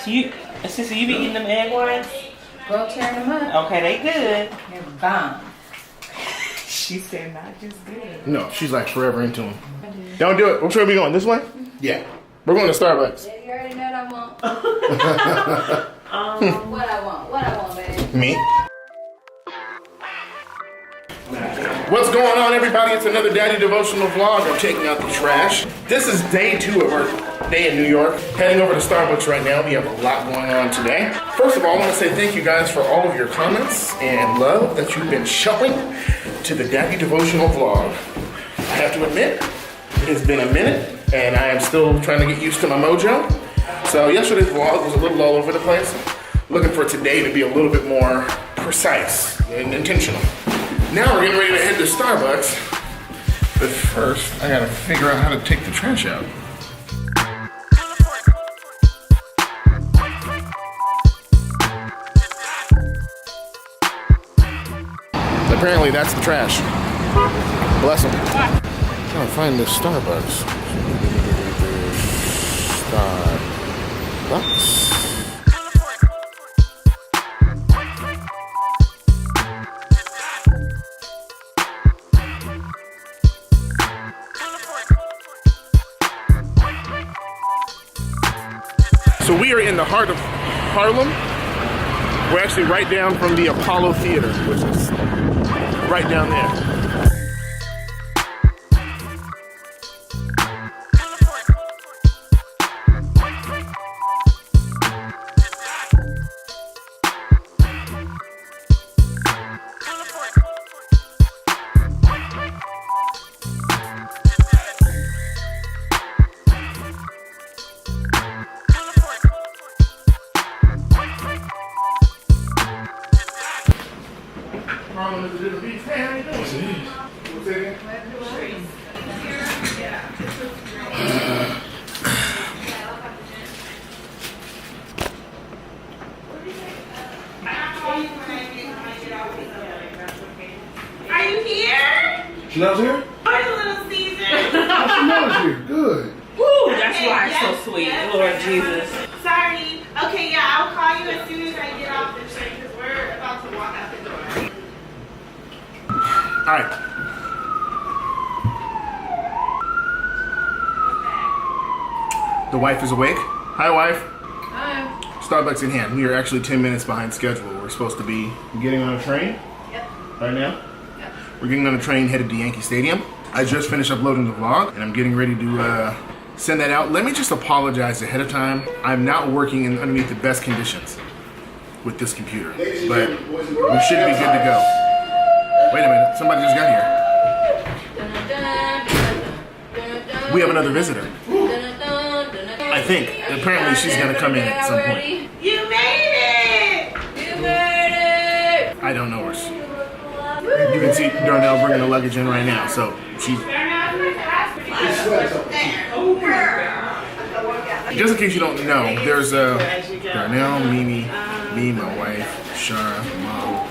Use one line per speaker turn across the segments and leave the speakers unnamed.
So you, sister, you be eating them egg whites?
Go tear them up.
Okay, they good.
They're bomb.
She said not just good.
No, she's like forever into them. Don't do it. Which way are we going? This way? Yeah. We're going to Starbucks.
You already know what I want. What I want, baby.
Me? What's going on, everybody? It's another Daddy Devotional vlog. I'm taking out the trash. This is day 2 of our day in New York. Heading over to Starbucks right now. We have a lot going on today. First of all, I want to say thank you guys for all of your comments and love that you've been showing to the Daddy Devotional vlog. I have to admit, it's been a minute and I am still trying to get used to my mojo. So yesterday's vlog was a little all over the place. Looking for today to be a little bit more precise and intentional. Now we're getting ready to head to Starbucks, but first I gotta figure out how to take the trash out. Apparently that's the trash. Bless them. I'm trying to find this Starbucks. Starbucks. So we are in the heart of Harlem. We're actually right down from the Apollo Theater, which is right down there. Harlem is a little beach. Hey, how you doing? Yes, it is. What's that again?
Are you here?
Chanel's here?
Where's Little Caesar?
Chanel's here. Good.
Woo, that's why it's so sweet. Lord Jesus.
Sorry. Okay, yeah, I'll call you as soon as I get off the train because we're about to walk out the door.
All right. The wife is awake. Hi, wife.
Hi.
Starbucks in hand. We are actually 10 minutes behind schedule. We're supposed to be getting on a train.
Yep.
Right now.
Yep.
We're getting on a train headed to Yankee Stadium. I just finished uploading the vlog and I'm getting ready to send that out. Let me just apologize ahead of time. I'm not working underneath the best conditions with this computer, but we should be good to go. Wait a minute, somebody just got here. We have another visitor. I think. Apparently she's gonna come in at some point.
You made it!
You made it!
I don't know her. You can see Darnell bringing the luggage in right now, so she's... Just in case you don't know, there's Darnell, Mimi, me, my wife, Shara, Mom.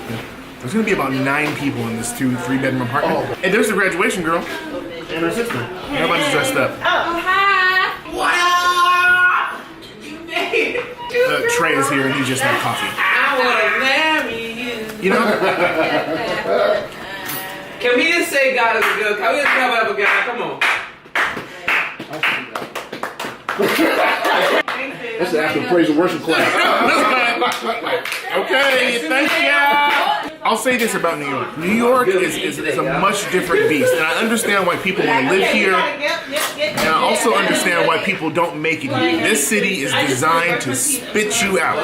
There's gonna be about 9 people in this 2-3 bedroom apartment. Oh. And there's the graduation girl and her sister. Everybody's dressed up.
Oh, hi! Wow! You made it!
Trey is here and he just had coffee.
I want to marry you.
You know?
Can we just say God is good? Can we just have a God? Come on.
That's the after praise and worship class.
Okay, thank you. I'll say this about New York. New York is a much different beast. And I understand why people want to live here. And I also understand why people don't make it here. This city is designed to spit you out.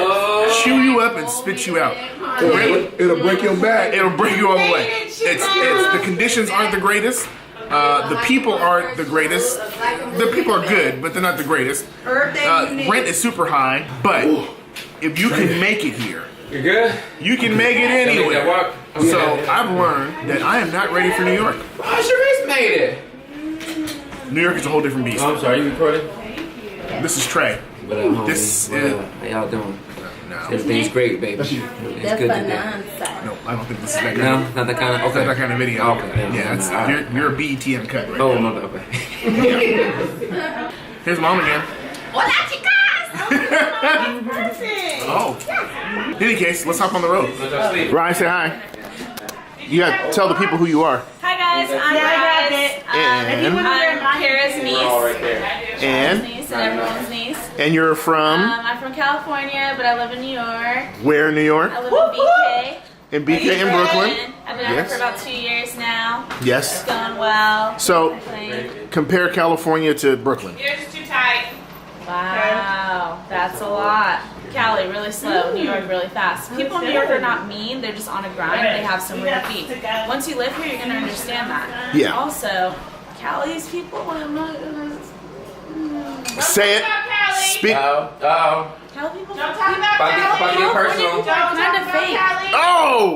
Chew you up and spit you out.
It'll break your back.
It'll break you all the way. It's the conditions aren't the greatest. The people aren't the greatest. The people are good, but they're not the greatest. Rent is super high, but if you can make it here,
You good?
you can make it anywhere. So I've learned that I am not ready for New York.
Oh, Sharice made it.
New York is a whole different beast.
Oh, I'm sorry, you recording?
This is Trey.
What up, homie?
This
What
is...
up? How y'all doing?
No.
Everything's great, baby.
That's you.
It's
That's
good
my
today.
non-side.
No, I don't think this is that kind
No,
of...
not that kind of.
It's not
Okay.
that kind of video.
Okay.
Yeah, it's,
All right.
you're a BETM cut right
Oh,
now.
no, okay.
Here's Mom again.
Hola, chicas!
Oh. In any case, let's hop on the road. Ryan, say hi. You gotta tell the people who you are.
Hi guys, I'm
And
Kara's niece.
and
Niece and everyone's niece.
and you're from
I'm from California, but I live in New York.
where in New York?
I live in BK.
In BK in Brooklyn.
I've been out here for about 2 years now.
Yes.
It's going well.
So
I think.
compare California to Brooklyn.
Yours is too tight.
Wow, that's a lot. Cali, really slow. New York, really fast. People in New York are not mean. They're just on a grind. They have somewhere to be. Once you live here, you're going to understand that.
Yeah.
Also, Cali's people, I'm not going to...
Say it. Speak.
Uh-oh.
Cali people...
Don't talk about
About to
Cali.
get personal.
Don't talk
Kinda
about
fake.
Cali.
Oh!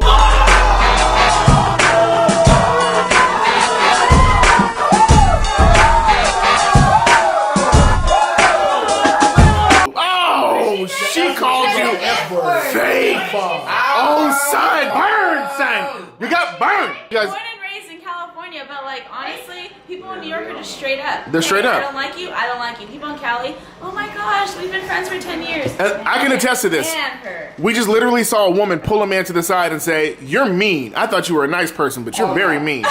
Oh! She called you fake. Oh, son, burn, son. You got burned. You guys,
Born and raised in California, but like honestly, people in New York are just straight up.
They're straight
Hey,
up.
I don't like you. I don't like you. People in Cali, oh my gosh, we've been friends for 10 years.
I can attest to this.
And her.
We just literally saw a woman pull a man to the side and say, "You're mean. I thought you were a nice person, but you're very mean."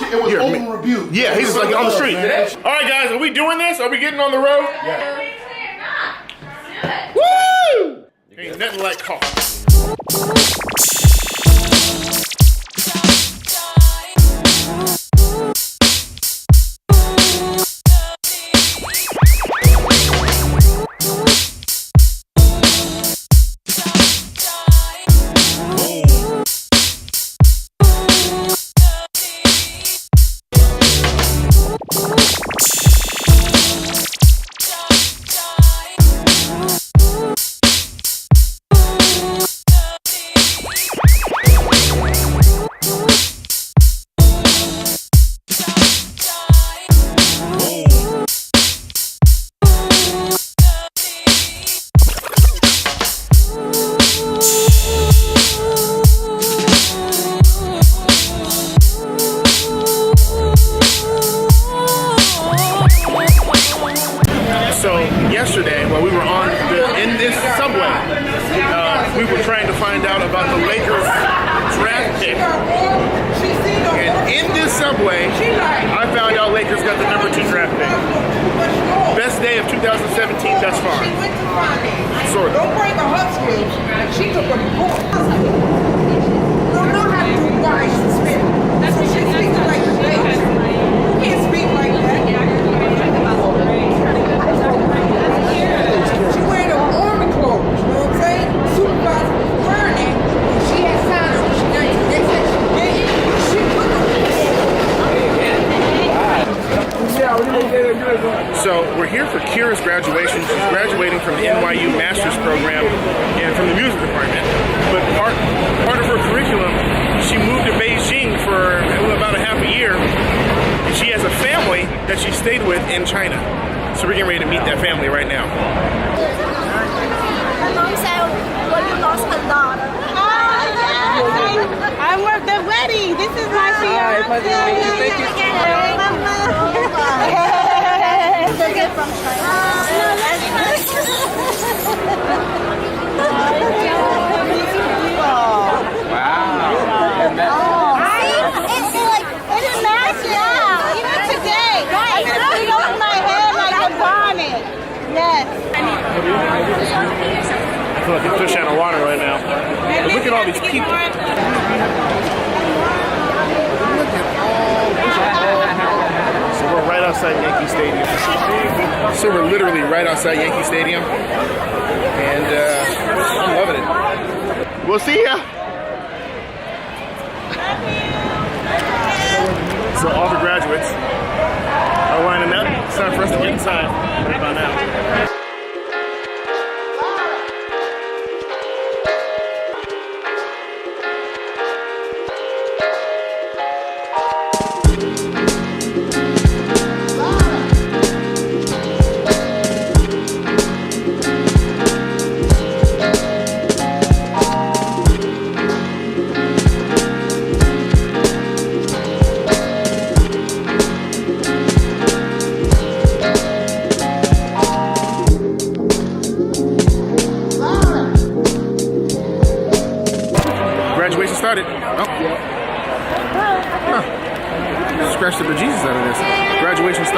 It was
You're
open rebuke.
Yeah, he's just like on the street.
Man.
All right, guys, are we doing this? Are we getting on the road?
Yeah.
Woo! Ain't nothing like coffee. So yesterday, while we were in this subway, we were trying to find out about the Lakers draft pick. And in this subway, I found out Lakers got the number 2 draft pick. Best day of 2017 thus far. Sort of.
Don't bring a husky. She took a report. Don't know how to do wise and spit. So she speaks like a baby. You can't speak like that. She wearing her army clothes, you know what I'm saying? Supervisor was burning. She had signed her. They said she did. She put
So we're here for Kira's graduation. She's graduating from the NYU Master's Program and from the music department. But part of her curriculum, she moved to Beijing for about a half a year. And she has a family that she stayed with in China. So we're getting ready to meet that family right now.
My mom said, well, you lost a daughter.
I'm with the wedding. This is my fiance.
Thank you.
They're good from China. It's like, it is nice, yeah. Even today. Right. I'm going to put it over my head like a bonnet. Yes.
I feel like a fish out of water right now. And look at all these people. So we're right outside Yankee Stadium. So we're literally right outside Yankee Stadium. And I'm loving it. We'll see ya. So all the graduates are lining up. It's time for us to get inside right about now.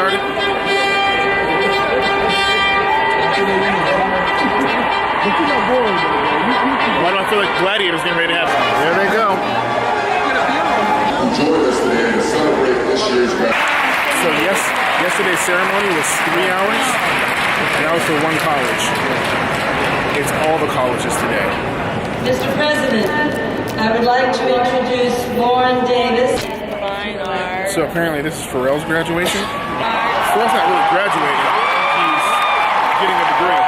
started? Why do I feel like Gladiators getting ready to happen? There they go.
Join us today to celebrate this year's
So yesterday's ceremony was 3 hours, and that was for one college. It's all the colleges today.
Mr. President, I would like to introduce Lauren Davis.
So apparently this is Pharrell's graduation. Pharrell's not really graduating. He's getting a degree.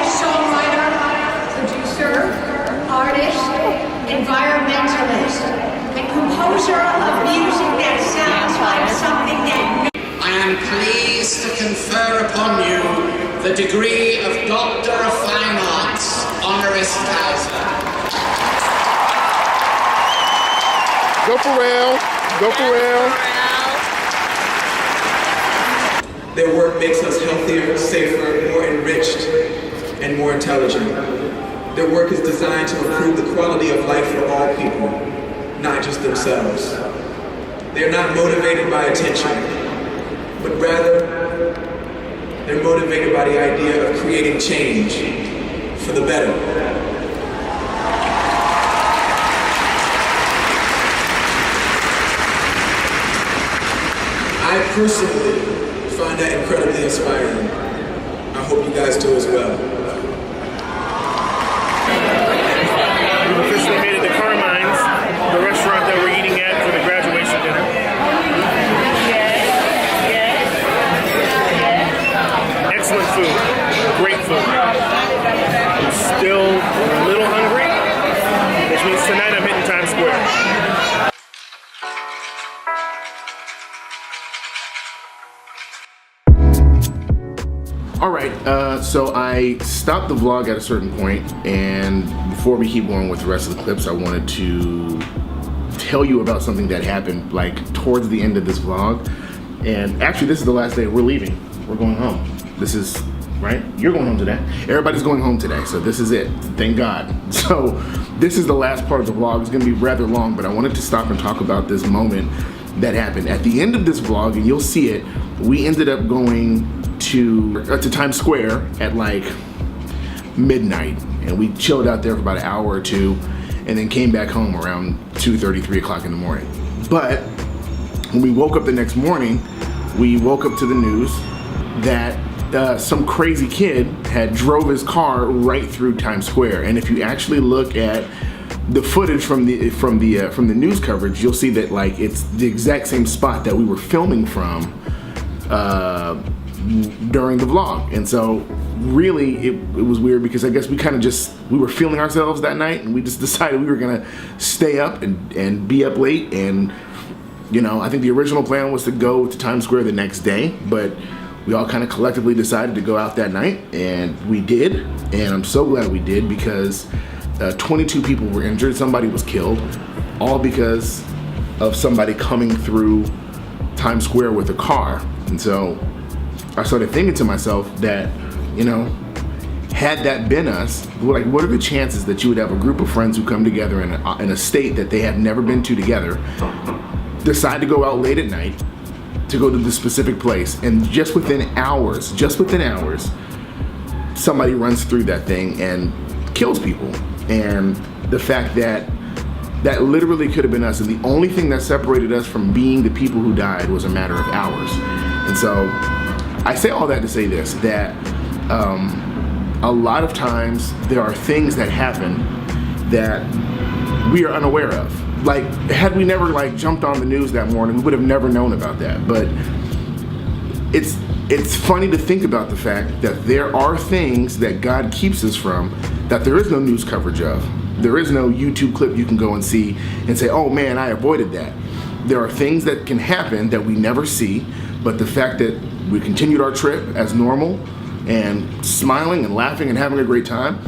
Songwriter, producer, artist, environmentalist, and composer of music that sounds like something that...
I am pleased to confer upon you the degree of Doctor of Fine Arts, honoris causa.
Go Pharrell! Go Pharrell!
Their work makes us healthier, safer, more enriched, and more intelligent. Their work is designed to improve the quality of life for all people, not just themselves. They're not motivated by attention, but rather, they're motivated by the idea of creating change for the better. I personally find that incredibly inspiring. I hope you guys do as well.
We've officially made it to Carmine's, the restaurant that we're eating at for the graduation dinner. Excellent food. Great food. I'm still a little hungry, which means tonight I'm hitting Times Square. Alright, so I stopped the vlog at a certain point, and before we keep going with the rest of the clips, I wanted to tell you about something that happened like towards the end of this vlog. And actually this is the last day. We're leaving. We're going home. This is, right? You're going home today. Everybody's going home today, so this is it. Thank God. So this is the last part of the vlog. It's gonna be rather long, but I wanted to stop and talk about this moment that happened. At the end of this vlog, and you'll see it, we ended up going to Times Square at like midnight, and we chilled out there for about an hour or two, and then came back home around 2:30, 3 o'clock in the morning. But when we woke up the next morning, we woke up to the news that some crazy kid had drove his car right through Times Square. And if you actually look at the footage from the news coverage, you'll see that like it's the exact same spot that we were filming from during the vlog. And so really it was weird because I guess we were feeling ourselves that night, and we just decided we were gonna stay up and be up late. And you know, I think the original plan was to go to Times Square the next day, but we all kind of collectively decided to go out that night, and we did. And I'm so glad we did, because 22 people were injured, somebody was killed, all because of somebody coming through Times Square with a car. And so I started thinking to myself that, you know, had that been us, like, what are the chances that you would have a group of friends who come together in a state that they have never been to together, decide to go out late at night to go to the specific place, and just within hours, somebody runs through that thing and kills people. And the fact that that literally could have been us, and the only thing that separated us from being the people who died was a matter of hours. And so I say all that to say this, that a lot of times there are things that happen that we are unaware of. Like, had we never like jumped on the news that morning, we would have never known about that. But it's funny to think about the fact that there are things that God keeps us from that there is no news coverage of. There is no YouTube clip you can go and see and say, oh man, I avoided that. There are things that can happen that we never see, but the fact that we continued our trip as normal and smiling and laughing and having a great time,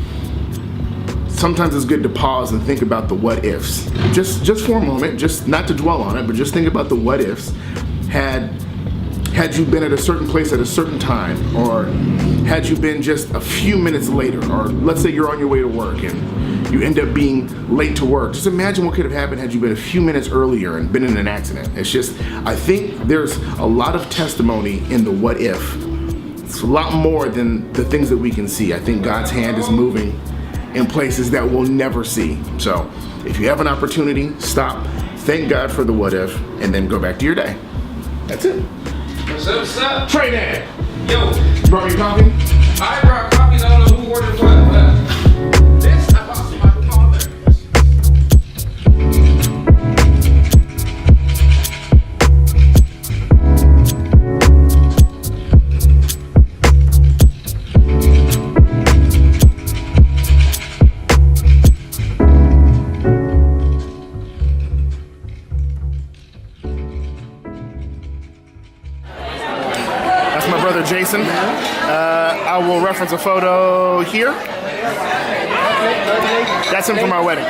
sometimes it's good to pause and think about the what ifs. Just for a moment, just not to dwell on it, but just think about the what ifs. Had you been at a certain place at a certain time, or had you been just a few minutes later, or let's say you're on your way to work and you end up being late to work. Just imagine what could have happened had you been a few minutes earlier and been in an accident. It's just, I think there's a lot of testimony in the what if. It's a lot more than the things that we can see. I think God's hand is moving in places that we'll never see. So if you have an opportunity, stop, thank God for the what if, and then go back to your day. That's it.
What's up, what's up?
Trey Dad.
Yo.
You brought me coffee?
I brought coffee, I don't know who ordered what, but this I bought some my father.
That's my brother Jason. I will reference a photo here. That's him from our wedding.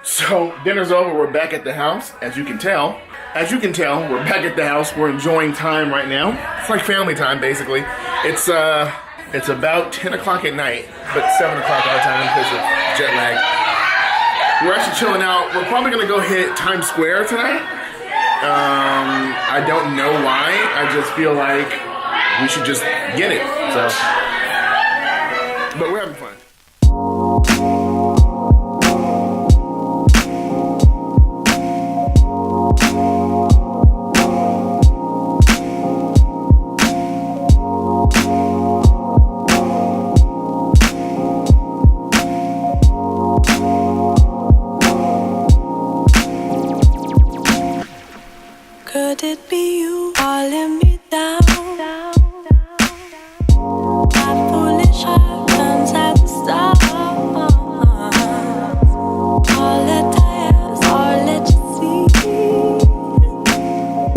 So dinner's over, we're back at the house, as you can tell. As you can tell, we're back at the house, we're enjoying time right now. It's like family time, basically. It's about 10 o'clock at night, but 7 o'clock our time because of jet lag. We're actually chilling out. We're probably gonna go hit Times Square tonight. I don't know why. I just feel like we should just get it. So, but we're having fun.
Could it be you calling me down? My foolish heart runs at the start. All that I have is all that you see.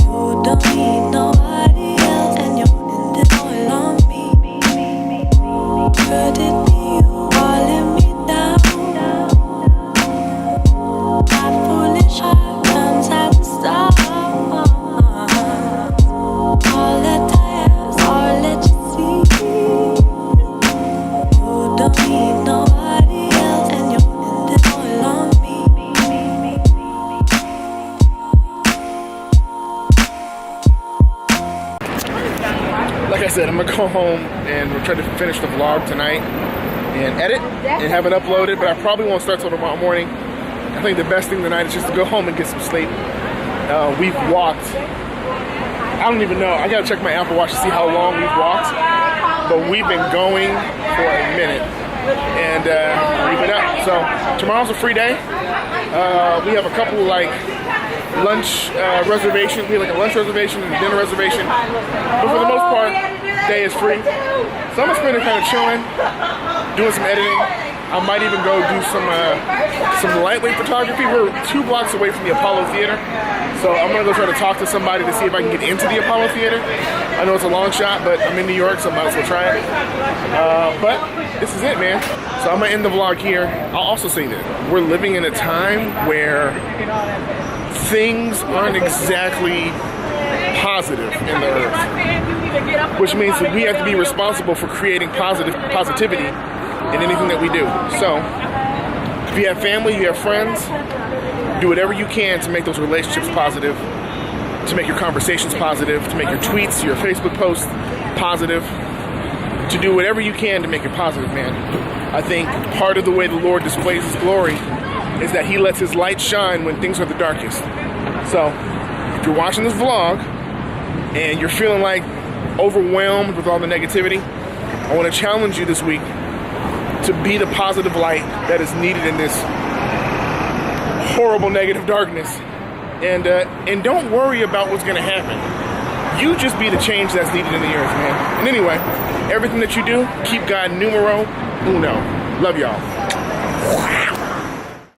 You don't need nobody else, and you're in this all on me. Could it be you calling me down? My foolish heart runs at the start. All that I have is all that you see. You don't need nobody else, and you're in this all on me.
Like I said, I'm gonna go home and we're trying to finish the vlog tonight and edit and have it uploaded, but I probably won't start till tomorrow morning. I think the best thing tonight is just to go home and get some sleep. We've walked, I don't even know, I gotta check my Apple Watch to see how long we've walked, but we've been going for a minute and we've been up. So tomorrow's a free day. We have a couple like lunch reservations. We have like a lunch reservation and a dinner reservation, but for the most part, day is free. So I'm gonna spend it kind of chilling, doing some editing. I might even go do some lightweight photography. We're 2 blocks away from the Apollo Theater, so I'm gonna go try to talk to somebody to see if I can get into the Apollo Theater. I know it's a long shot, but I'm in New York, so I might as well try it. But this is it, man. So I'm gonna end the vlog here. I'll also say that we're living in a time where things aren't exactly positive in the earth, which means that we have to be responsible for creating positivity in anything that we do. So if you have family, you have friends, do whatever you can to make those relationships positive, to make your conversations positive, to make your tweets, your Facebook posts positive, to do whatever you can to make it positive, man. I think part of the way the Lord displays His glory is that He lets His light shine when things are the darkest. So if you're watching this vlog and you're feeling like overwhelmed with all the negativity, I want to challenge you this week to be the positive light that is needed in this horrible negative darkness. And don't worry about what's gonna happen. You just be the change that's needed in the earth, man. And anyway, everything that you do, keep God numero uno. Love y'all.